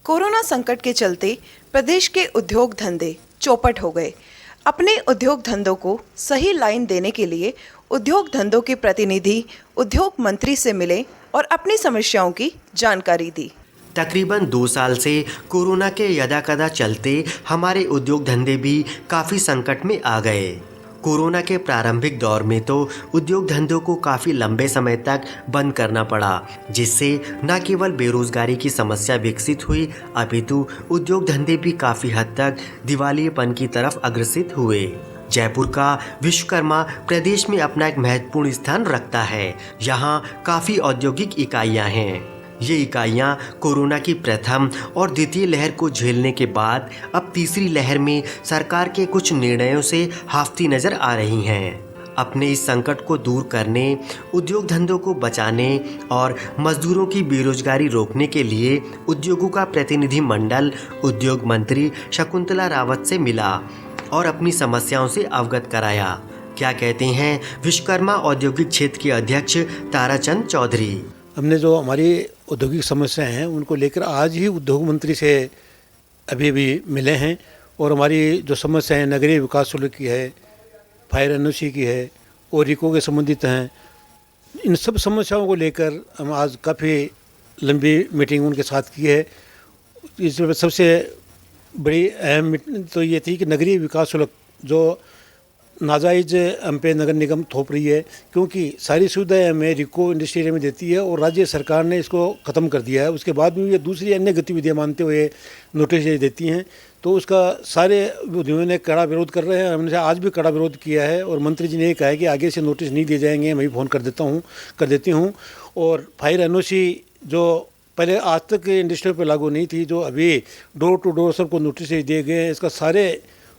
Corona संकट के चलते प्रदेश के उद्योग धंधे चौपट हो गए। अपने उद्योग धंधों को सही लाइन देने के लिए उद्योग धंधों के प्रतिनिधि उद्योग मंत्री से मिले और अपनी समस्याओं की जानकारी दी। तकरीबन 2 साल से कोरोना के यदाकदा चलते हमारे उद्योग धंधे भी काफ़ी संकट में आ गए। कोरोना के प्रारंभिक दौर में तो उद्योग धंधों को काफ़ी लंबे समय तक बंद करना पड़ा, जिससे न केवल बेरोजगारी की समस्या विकसित हुई अपितु उद्योग धंधे भी काफ़ी हद तक दिवालियेपन की तरफ अग्रसित हुए। जयपुर का विश्वकर्मा प्रदेश में अपना एक महत्वपूर्ण स्थान रखता है। यहाँ काफ़ी औद्योगिक इकाइयाँ हैं। ये इकाइयाँ कोरोना की प्रथम और द्वितीय लहर को झेलने के बाद अब तीसरी लहर में सरकार के कुछ निर्णयों से हाफती नज़र आ रही हैं। अपने इस संकट को दूर करने, उद्योग धंधों को बचाने और मजदूरों की बेरोजगारी रोकने के लिए उद्योगों का प्रतिनिधि मंडल उद्योग मंत्री शकुंतला रावत से मिला और अपनी समस्याओं से अवगत कराया। क्या कहते हैं विश्वकर्मा औद्योगिक क्षेत्र के अध्यक्ष ताराचंद चौधरी। हमने जो हमारी औद्योगिक समस्याएं हैं उनको लेकर आज ही उद्योग मंत्री से अभी मिले हैं और हमारी जो समस्याएं नगरीय विकास शुल्क की है, फायर एनओसी की है और रिको के संबंधित हैं, इन सब समस्याओं को लेकर हम आज काफ़ी लंबी मीटिंग उनके साथ की है। इसमें सबसे बड़ी अहम तो ये थी कि नगरीय विकास शुल्क जो नाजायज़ हम पे नगर निगम थोप रही है, क्योंकि सारी सुविधाएं हमें रिको इंडस्ट्री में देती है और राज्य सरकार ने इसको ख़त्म कर दिया है। उसके बाद भी ये दूसरी अन्य गतिविधियां मानते हुए नोटिस देती हैं, तो उसका सारे उद्योगों ने कड़ा विरोध कर रहे हैं। हमने आज भी कड़ा विरोध किया है और मंत्री जी ने कहा है कि आगे से नोटिस नहीं दिए जाएंगे, मैं भी फ़ोन कर देती हूँ। और फायर एनओसी जो पहले आज तक इंडस्ट्री पर लागू नहीं थी, जो अभी डोर टू डोर सबको नोटिस दिए गए हैं, इसका सारे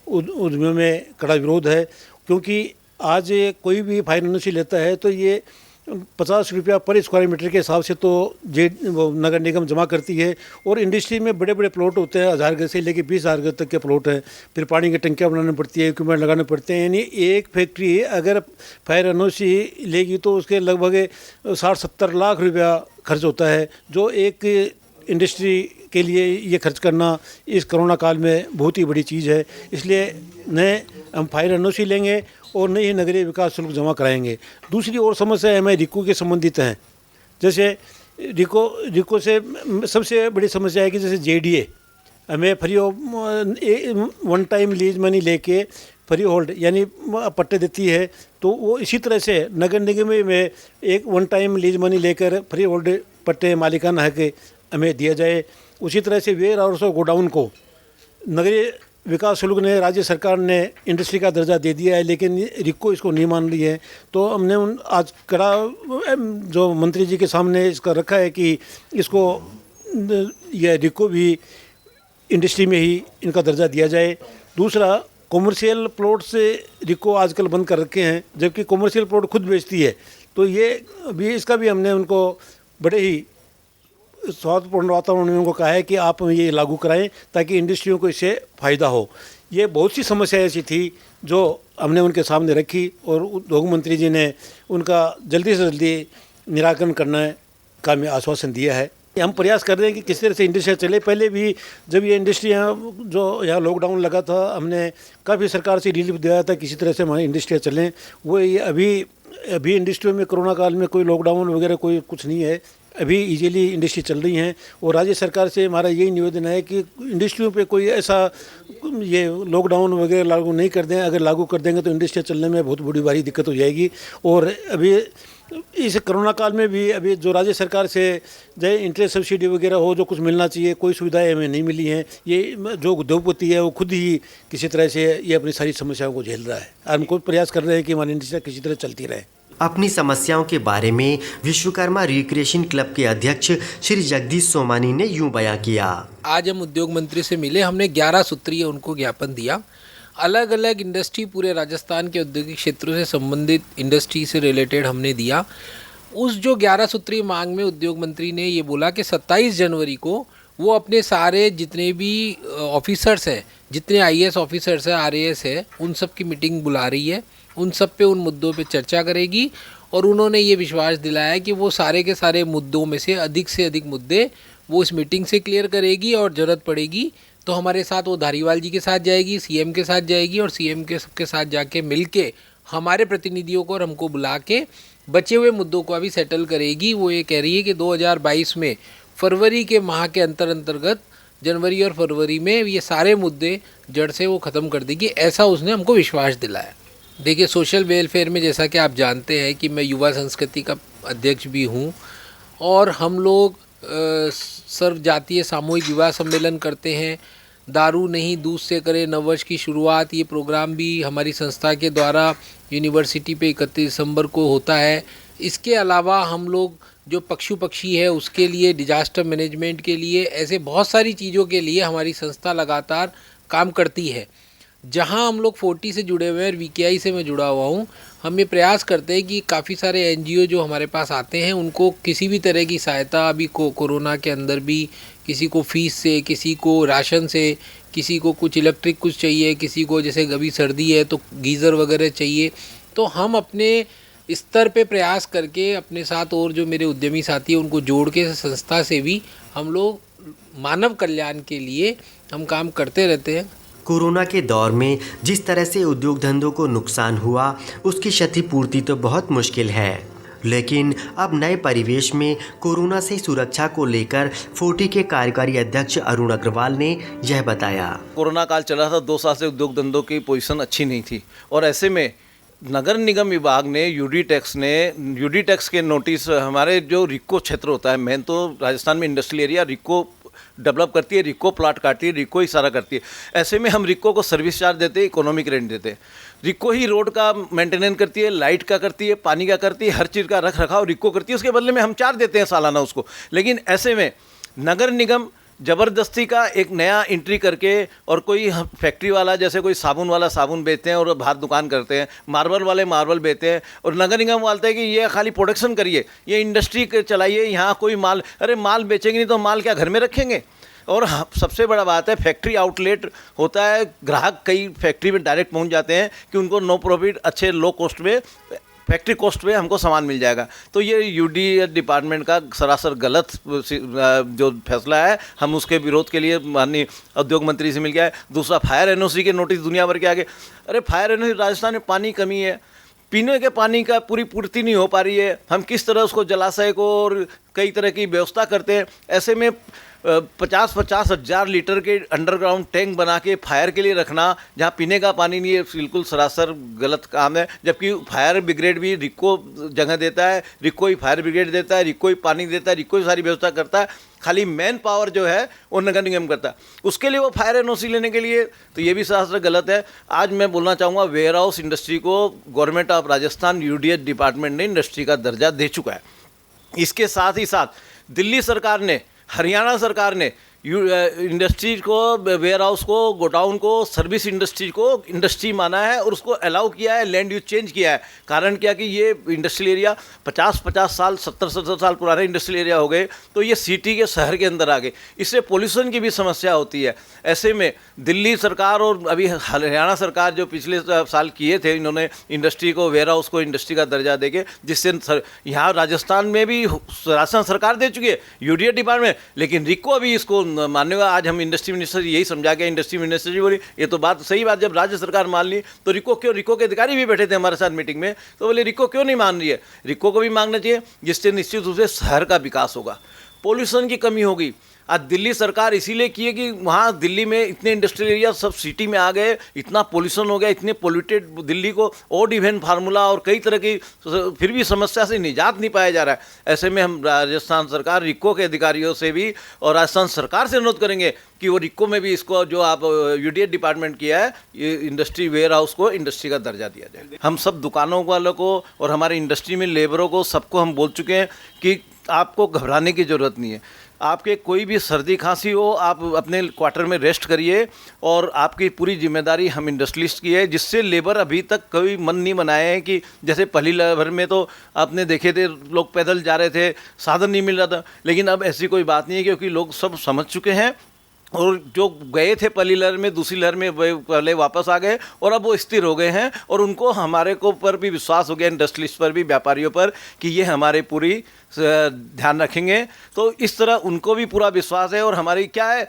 उद्यमियों में कड़ा विरोध है। क्योंकि आज कोई भी फायर एनओसी लेता है तो ये 50 रुपया पर स्क्वायर मीटर के हिसाब से तो नगर निगम जमा करती है। और इंडस्ट्री में बड़े बड़े प्लॉट होते हैं, 1000 गज से लेकर 20,000 गज तक के प्लॉट हैं। फिर पानी की टंकियाँ बनानी पड़ती है, इक्विपमेंट लगाने पड़ते हैं। यानी एक फैक्ट्री अगर फायर एनओसी लेगी तो उसके लगभग 60-70 लाख रुपया खर्च होता है, जो एक इंडस्ट्री के लिए ये खर्च करना इस कोरोना काल में बहुत ही बड़ी चीज़ है। इसलिए नए हम फायर एनओसी लेंगे और नई नगरीय विकास शुल्क जमा कराएंगे। दूसरी और समस्या हमें रिको के संबंधित हैं। जैसे रिको से सबसे बड़ी समस्या है कि जैसे जेडीए हमें free one time lease money लेके फ्री होल्ड यानी पट्टे देती है, तो वो इसी तरह से नगर निगम में एक वन टाइम लीज मनी लेकर फ्री होल्ड पट्टे मालिकाना हक हमें दिया जाए। उसी तरह से वेयर हाउस और गोडाउन को नगरीय विकास शुल्क ने राज्य सरकार ने इंडस्ट्री का दर्जा दे दिया है, लेकिन रिको इसको नहीं मान रही है। तो हमने आज कड़ा जो मंत्री जी के सामने इसका रखा है कि इसको यह रिको भी इंडस्ट्री में ही इनका दर्जा दिया जाए। दूसरा, कॉमर्शियल प्लॉट से रिको आजकल बंद कर रखे हैं, जबकि कॉमर्शियल प्लॉट खुद बेचती है। तो ये भी इसका भी हमने उनको बड़े ही स्वास्थ्यपूर्ण वातावरण में उनको कहा है कि आप ये लागू कराएं ताकि इंडस्ट्रियों को इससे फ़ायदा हो। ये बहुत सी समस्या ऐसी थी जो हमने उनके सामने रखी और उद्योग मंत्री जी ने उनका जल्दी से जल्दी निराकरण करने का हमें आश्वासन दिया है। हम प्रयास कर रहे हैं कि किस तरह से इंडस्ट्री चले। पहले भी जब ये इंडस्ट्रियाँ जो यहाँ लॉकडाउन लगा था, हमने काफ़ी सरकार से रिलीफ दिया था किसी तरह से हमारी इंडस्ट्रियाँ चलें। वो ये अभी इंडस्ट्री में कोरोना काल में कोई लॉकडाउन वगैरह कोई कुछ नहीं है, अभी इजीली इंडस्ट्री चल रही हैं। और राज्य सरकार से हमारा यही निवेदन है कि इंडस्ट्रियों पे कोई ऐसा ये लॉकडाउन वगैरह लागू नहीं कर दें। अगर लागू कर देंगे तो इंडस्ट्री चलने में बहुत बड़ी भारी दिक्कत हो जाएगी। और अभी इस कोरोना काल में भी अभी जो राज्य सरकार से जो इंटरेस्ट सब्सिडी वगैरह हो, जो कुछ मिलना चाहिए, कोई सुविधाएं हमें नहीं मिली हैं। ये जो उद्योगपति है वो खुद ही किसी तरह से ये अपनी सारी समस्याओं को झेल रहा है। हम खुद प्रयास कर रहे हैं कि हमारी इंडस्ट्री किसी तरह चलती रहे। अपनी समस्याओं के बारे में विश्वकर्मा रिक्रिएशन क्लब के अध्यक्ष श्री जगदीश सोमानी ने यूं बयां किया। आज हम उद्योग मंत्री से मिले, हमने 11 सूत्रीय उनको ज्ञापन दिया। अलग अलग इंडस्ट्री पूरे राजस्थान के औद्योगिक क्षेत्रों से संबंधित इंडस्ट्री से रिलेटेड हमने दिया। उस जो 11 सूत्रीय मांग में उद्योग मंत्री ने ये बोला कि 27 जनवरी को वो अपने सारे जितने भी ऑफिसर्स हैं, जितने आईएएस ऑफिसर्स हैं, आरएएस है, उन सब की मीटिंग बुला रही है, उन सब पे उन मुद्दों पे चर्चा करेगी। और उन्होंने ये विश्वास दिलाया कि वो सारे के सारे मुद्दों में से अधिक मुद्दे वो इस मीटिंग से क्लियर करेगी और ज़रूरत पड़ेगी तो हमारे साथ वो धारीवाल जी के साथ जाएगी, सीएम के साथ जाएगी और सीएम के सबके साथ जाके मिलके हमारे प्रतिनिधियों को और हमको बुला के बचे हुए मुद्दों को अभी सेटल करेगी। वो ये कह रही है कि 2022 में फरवरी के माह के अंतर्गत जनवरी और फरवरी में ये सारे मुद्दे जड़ से वो ख़त्म कर देगी, ऐसा उसने हमको विश्वास दिलाया। देखिए, सोशल वेलफेयर में जैसा कि आप जानते हैं कि मैं युवा संस्कृति का अध्यक्ष भी हूँ और हम लोग सर्व जातीय सामूहिक विवाह सम्मेलन करते हैं। दारू नहीं दूध से करें नववर्ष की शुरुआत, ये प्रोग्राम भी हमारी संस्था के द्वारा यूनिवर्सिटी पे 31 दिसंबर को होता है। इसके अलावा हम लोग जो पशु पक्षी है उसके लिए, डिजास्टर मैनेजमेंट के लिए, ऐसे बहुत सारी चीज़ों के लिए हमारी संस्था लगातार काम करती है। जहां हम लोग 40 से जुड़े हुए हैं और वीकेआई से मैं जुड़ा हुआ हूं, हम ये प्रयास करते हैं कि काफ़ी सारे एनजीओ जो हमारे पास आते हैं उनको किसी भी तरह की सहायता, अभी कोरोना के अंदर भी किसी को फीस से, किसी को राशन से, किसी को कुछ इलेक्ट्रिक कुछ चाहिए, किसी को जैसे अभी सर्दी है तो गीज़र वगैरह चाहिए, तो हम अपने स्तर पे प्रयास करके अपने साथ और जो मेरे उद्यमी साथी हैं उनको जोड़ के संस्था से भी हम लोग मानव कल्याण के लिए हम काम करते रहते हैं। कोरोना के दौर में जिस तरह से उद्योग धंधों को नुकसान हुआ उसकी क्षतिपूर्ति तो बहुत मुश्किल है, लेकिन अब नए परिवेश में कोरोना से सुरक्षा को लेकर फोर्टी के कार्यकारी अध्यक्ष अरुण अग्रवाल ने यह बताया। कोरोना काल चला था, 2 साल से उद्योग धंधों की पोजीशन अच्छी नहीं थी और ऐसे में नगर निगम विभाग ने यूडी टैक्स के नोटिस, हमारे जो रिको क्षेत्र होता है, मेन तो राजस्थान में इंडस्ट्रियल एरिया रिको डेवलप करती है, रिको प्लाट काटती है, रिको ही सारा करती है। ऐसे में हम रिको को सर्विस चार्ज देते हैं, इकोनॉमिक रेंट देते हैं। रिको ही रोड का मेंटेनेंस करती है, लाइट का करती है, पानी का करती है, हर चीज़ का रख रखाव रिको करती है, उसके बदले में हम चार्ज देते हैं सालाना उसको। लेकिन ऐसे में नगर निगम ज़बरदस्ती का एक नया एंट्री करके, और कोई फैक्ट्री वाला जैसे कोई साबुन वाला साबुन बेचते हैं और बाहर दुकान करते हैं, मार्बल वाले मार्बल बेचते हैं, और नगर निगम बोलते हैं कि ये खाली प्रोडक्शन करिए, ये इंडस्ट्री चलाइए, यहाँ कोई माल, अरे माल बेचेंगे नहीं तो माल क्या घर में रखेंगे। और सबसे बड़ा बात है, फैक्ट्री आउटलेट होता है, ग्राहक कई फैक्ट्री में डायरेक्ट पहुँच जाते हैं कि उनको नो प्रॉफिट, अच्छे लो कॉस्ट में, फैक्ट्री कॉस्ट पे हमको सामान मिल जाएगा। तो ये यूडी डिपार्टमेंट का सरासर गलत जो फैसला है, हम उसके विरोध के लिए माननीय उद्योग मंत्री से मिल गया है। दूसरा, फायर एनओसी के नोटिस दुनिया भर के आगे। अरे फायर एनओसी, राजस्थान में पानी कमी है, पीने के पानी का पूरी पूर्ति नहीं हो पा रही है, हम किस तरह उसको जलाशय को और कई तरह की व्यवस्था करते हैं। ऐसे में 50-50 हज़ार लीटर के अंडरग्राउंड टैंक बना के फायर के लिए रखना, जहाँ पीने का पानी नहीं है, बिल्कुल सरासर गलत काम है। जबकि फायर ब्रिगेड भी रिको जगह देता है, रिको ही फायर ब्रिगेड देता है, रिको ही पानी देता है, रिको ही सारी व्यवस्था करता है, खाली मैन पावर जो है वो नगर निगम करता है। उसके लिए वो फायर एनओसी लेने के लिए, तो ये भी सरासर गलत है। आज मैं बोलना चाहूँगा, वेयर हाउस इंडस्ट्री को government of Rajasthan UDH department ने इंडस्ट्री का दर्जा दे चुका है। इसके साथ ही साथ दिल्ली सरकार ने, हरियाणा सरकार ने इंडस्ट्री को, वेयर हाउस को, गोडाउन को, सर्विस इंडस्ट्री को इंडस्ट्री माना है और उसको अलाउ किया है, लैंड यूज चेंज किया है। कारण क्या कि ये इंडस्ट्रियल एरिया 50-50 साल, 70-70 साल पुराने इंडस्ट्रियल एरिया हो गए, तो ये सिटी के शहर के अंदर आ गए, इससे पोल्यूशन की भी समस्या होती है। ऐसे में दिल्ली सरकार और अभी हरियाणा सरकार जो पिछले साल किए थे, इन्होंने इंडस्ट्री को, वेयर हाउस को इंडस्ट्री का दर्जा देके, जिससे यहाँ राजस्थान में भी राजस्थान सरकार दे चुकी है यूडीएच डिपार्टमेंट, लेकिन रिको अभी इसको मानने का। आज हम इंडस्ट्री मिनिस्टर यही समझा के, इंडस्ट्री मिनिस्टर जी बोली ये तो बात सही बात, जब राज्य सरकार मान ली तो रिको क्यों, रिको के अधिकारी भी बैठे थे हमारे साथ मीटिंग में, तो बोले रिको क्यों नहीं मान रही है, रिको को भी मांगना चाहिए, जिससे निश्चित रूप से शहर का विकास होगा, पोल्यूशन की कमी होगी। आज दिल्ली सरकार इसीलिए की है कि वहाँ दिल्ली में इतने इंडस्ट्रियल एरिया सब सिटी में आ गए, इतना पोल्यूशन हो गया, इतने पोल्यूटेड दिल्ली को ऑड इवन फार्मूला और कई तरह की फिर भी समस्या से निजात नहीं पाया जा रहा है। ऐसे में हम राजस्थान सरकार, रिको के अधिकारियों से भी और राजस्थान सरकार से अनुरोध करेंगे कि वो रिको में भी इसको, जो आप यूडीएच डिपार्टमेंट किया है, ये इंडस्ट्री वेयर हाउस को इंडस्ट्री का दर्जा दिया जाए। हम सब दुकानों वालों को और हमारे इंडस्ट्री में लेबरों को, सबको हम बोल चुके हैं कि आपको घबराने की ज़रूरत नहीं है। आपके कोई भी सर्दी खांसी हो, आप अपने क्वार्टर में रेस्ट करिए, और आपकी पूरी जिम्मेदारी हम इंडस्ट्रियलिस्ट की है, जिससे लेबर अभी तक कोई मन नहीं बनाए हैं कि जैसे पहली लहर में तो आपने देखे थे लोग पैदल जा रहे थे, साधन नहीं मिल रहा था, लेकिन अब ऐसी कोई बात नहीं है, क्योंकि लोग सब समझ चुके हैं, और जो गए थे पहली लहर में, दूसरी लहर में पहले वापस आ गए और अब वो स्थिर हो गए हैं, और उनको हमारे को पर भी विश्वास हो गया, इंडस्ट्रियलिस्ट पर भी, व्यापारियों पर, कि ये हमारे पूरी ध्यान रखेंगे तो इस तरह उनको भी पूरा विश्वास है। और हमारी क्या है,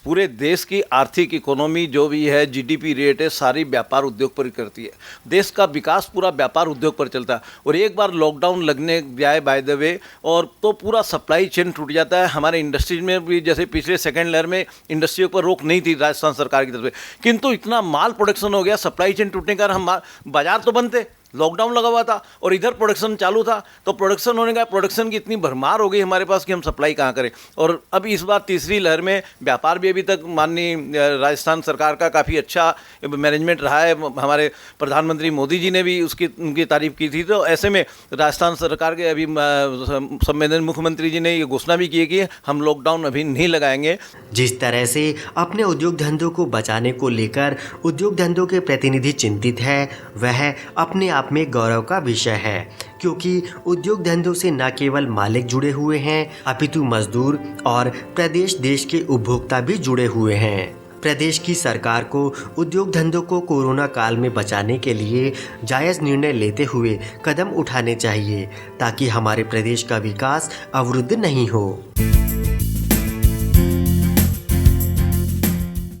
पूरे देश की आर्थिक इकोनॉमी जो भी है, जीडीपी रेट है, सारी व्यापार उद्योग पर करती है। देश का विकास पूरा व्यापार उद्योग पर चलता है। और एक बार लॉकडाउन लगने जाए बाय द वे और तो पूरा सप्लाई चेन टूट जाता है। हमारे इंडस्ट्रीज में भी जैसे पिछले सेकेंड लहर में इंडस्ट्रियों पर रोक नहीं थी राजस्थान सरकार की तरफ से, किंतु इतना माल प्रोडक्शन हो गया, सप्लाई चेन टूटने के कारण हम बाजार तो बंद थे, लॉकडाउन लगा हुआ था और इधर प्रोडक्शन चालू था, तो प्रोडक्शन होने का प्रोडक्शन की इतनी भरमार हो गई हमारे पास कि हम सप्लाई कहाँ करें। और अब इस बार तीसरी लहर में व्यापार भी अभी तक माननीय राजस्थान सरकार का काफ़ी अच्छा मैनेजमेंट रहा है। हमारे प्रधानमंत्री मोदी जी ने भी उनकी तारीफ की थी। तो ऐसे में राजस्थान सरकार के अभी संवेदन मुख्यमंत्री जी ने ये घोषणा भी की है कि हम लॉकडाउन अभी नहीं लगाएंगे। जिस तरह से अपने उद्योग धंधों को बचाने को लेकर उद्योग धंधों के प्रतिनिधि चिंतित है, वह अपने आप में गौरव का विषय है, क्योंकि उद्योग धंधों से न केवल मालिक जुड़े हुए हैं अपितु मजदूर और प्रदेश देश के उपभोक्ता भी जुड़े हुए हैं। प्रदेश की सरकार को उद्योग धंधों को कोरोना काल में बचाने के लिए जायज़ निर्णय लेते हुए कदम उठाने चाहिए ताकि हमारे प्रदेश का विकास अवरुद्ध नहीं हो।